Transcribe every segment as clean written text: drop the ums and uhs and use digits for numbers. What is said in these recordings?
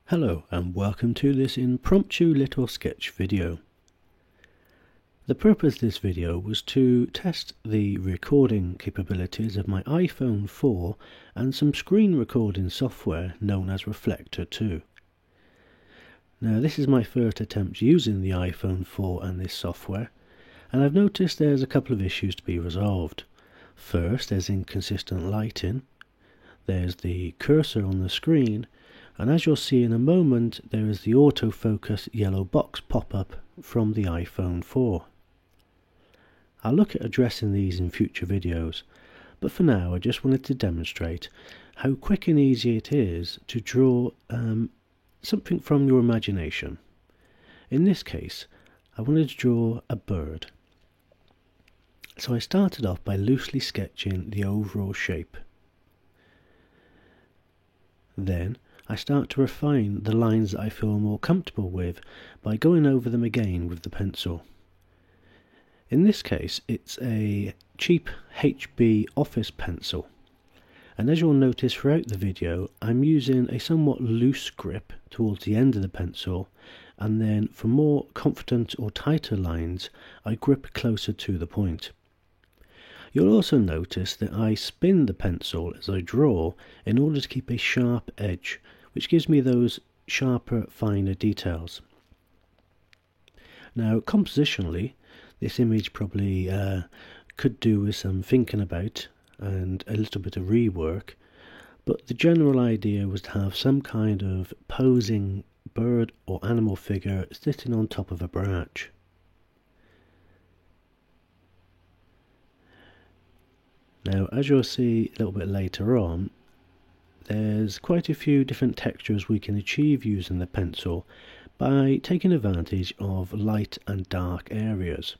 Hello and welcome to this impromptu little sketch video. The purpose of this video was to test the recording capabilities of my iPhone 4 and some screen recording software known as Reflector 2. Now this is my first attempt using the iPhone 4 and this software, and I've noticed there's a couple of issues to be resolved. First, there's inconsistent lighting, there's the cursor on the screen, and as you'll see in a moment, there is the autofocus yellow box pop-up from the iPhone 4. I'll look at addressing these in future videos, but for now I just wanted to demonstrate how quick and easy it is to draw something from your imagination. In this case, I wanted to draw a bird. So I started off by loosely sketching the overall shape. Then I start to refine the lines that I feel more comfortable with by going over them again with the pencil. In this case, it's a cheap HB office pencil, and as you'll notice throughout the video, I'm using a somewhat loose grip towards the end of the pencil, and then for more confident or tighter lines, I grip closer to the point. You'll also notice that I spin the pencil as I draw in order to keep a sharp edge, which gives me those sharper, finer details. Now, compositionally, this image probably could do with some thinking about and a little bit of rework, but the general idea was to have some kind of posing bird or animal figure sitting on top of a branch. Now, as you'll see a little bit later on, there's quite a few different textures we can achieve using the pencil by taking advantage of light and dark areas.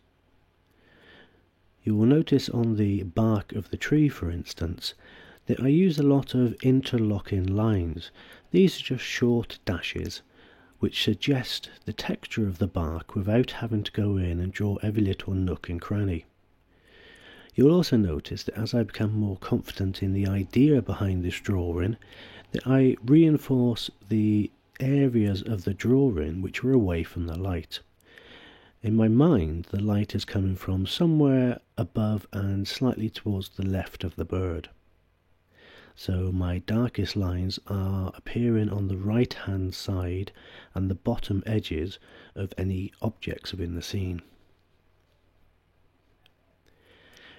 You will notice on the bark of the tree, for instance, that I use a lot of interlocking lines. These are just short dashes which suggest the texture of the bark without having to go in and draw every little nook and cranny. You'll also notice that as I become more confident in the idea behind this drawing, that I reinforce the areas of the drawing which are away from the light. In my mind, the light is coming from somewhere above and slightly towards the left of the bird. So my darkest lines are appearing on the right hand side and the bottom edges of any objects within the scene.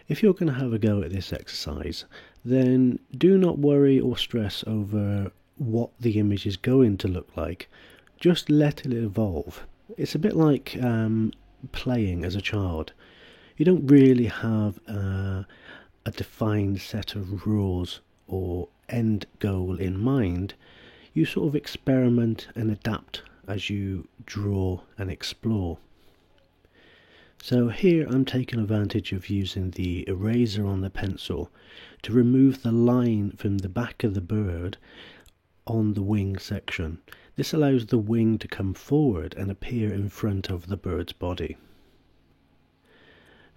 If you're going to have a go at this exercise, then do not worry or stress over what the image is going to look like. Just let it evolve. It's a bit like playing as a child. You don't really have a defined set of rules or end goal in mind. You sort of experiment and adapt as you draw and explore. So here I'm taking advantage of using the eraser on the pencil to remove the line from the back of the bird on the wing section. This allows the wing to come forward and appear in front of the bird's body.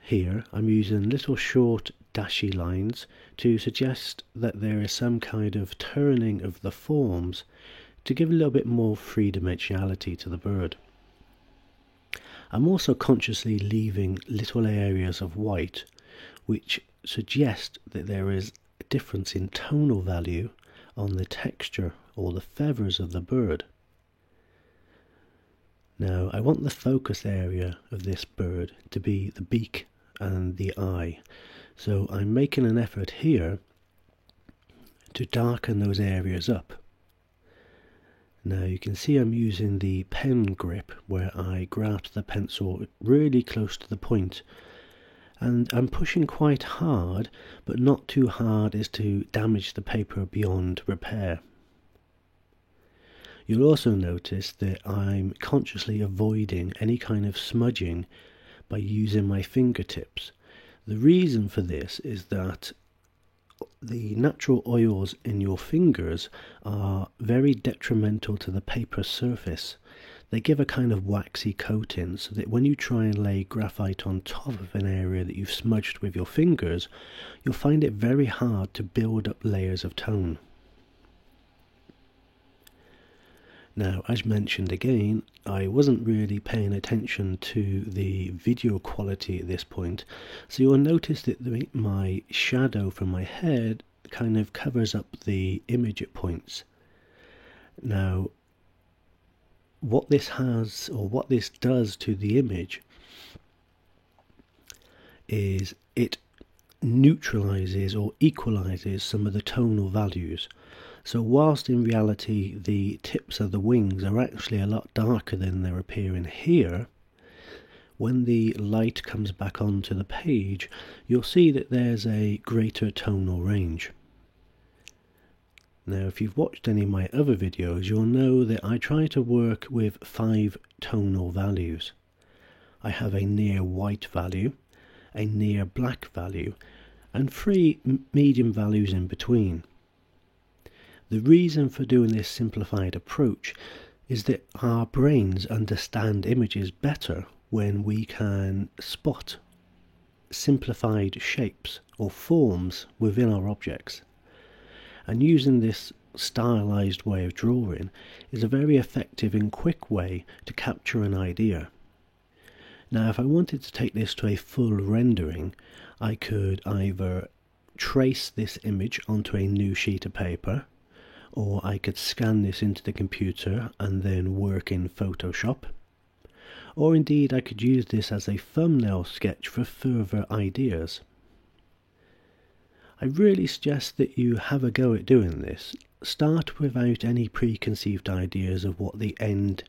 Here I'm using little short dashy lines to suggest that there is some kind of turning of the forms to give a little bit more three-dimensionality to the bird. I'm also consciously leaving little areas of white which suggest that there is a difference in tonal value on the texture or the feathers of the bird. Now I want the focus area of this bird to be the beak and the eye, so I'm making an effort here to darken those areas up. Now you can see I'm using the pen grip where I grasp the pencil really close to the point, and I'm pushing quite hard, but not too hard as to damage the paper beyond repair. You'll also notice that I'm consciously avoiding any kind of smudging by using my fingertips. The reason for this is that the natural oils in your fingers are very detrimental to the paper surface. They give a kind of waxy coating so that when you try and lay graphite on top of an area that you've smudged with your fingers, you'll find it very hard to build up layers of tone. Now, as mentioned again, I wasn't really paying attention to the video quality at this point, so you'll notice that my shadow from my head kind of covers up the image at points. Now, what this does to the image is it neutralizes or equalizes some of the tonal values. So whilst in reality the tips of the wings are actually a lot darker than they're appearing here, when the light comes back onto the page, you'll see that there's a greater tonal range. Now, if you've watched any of my other videos, you'll know that I try to work with 5 tonal values. I have a near white value, a near black value, and 3 medium values in between. The reason for doing this simplified approach is that our brains understand images better when we can spot simplified shapes or forms within our objects. And using this stylized way of drawing is a very effective and quick way to capture an idea. Now, if I wanted to take this to a full rendering, I could either trace this image onto a new sheet of paper, or I could scan this into the computer and then work in Photoshop, or indeed I could use this as a thumbnail sketch for further ideas. I really suggest that you have a go at doing this. Start without any preconceived ideas of what the end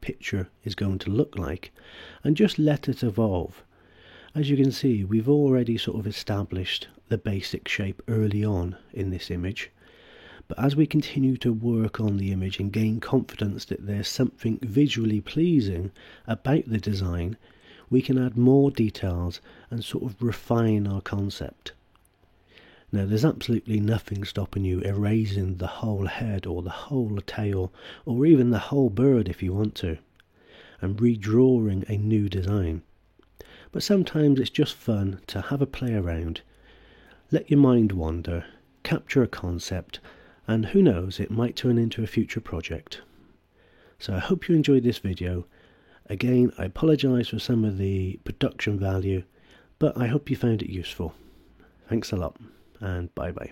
picture is going to look like, and just let it evolve. As you can see, we've already sort of established the basic shape early on in this image, but as we continue to work on the image and gain confidence that there's something visually pleasing about the design, we can add more details and sort of refine our concept. Now, there's absolutely nothing stopping you erasing the whole head or the whole tail or even the whole bird if you want to, and redrawing a new design. But sometimes it's just fun to have a play around, let your mind wander, capture a concept, and who knows, it might turn into a future project. So I hope you enjoyed this video. Again, I apologise for some of the production value, but I hope you found it useful. Thanks a lot, and bye bye.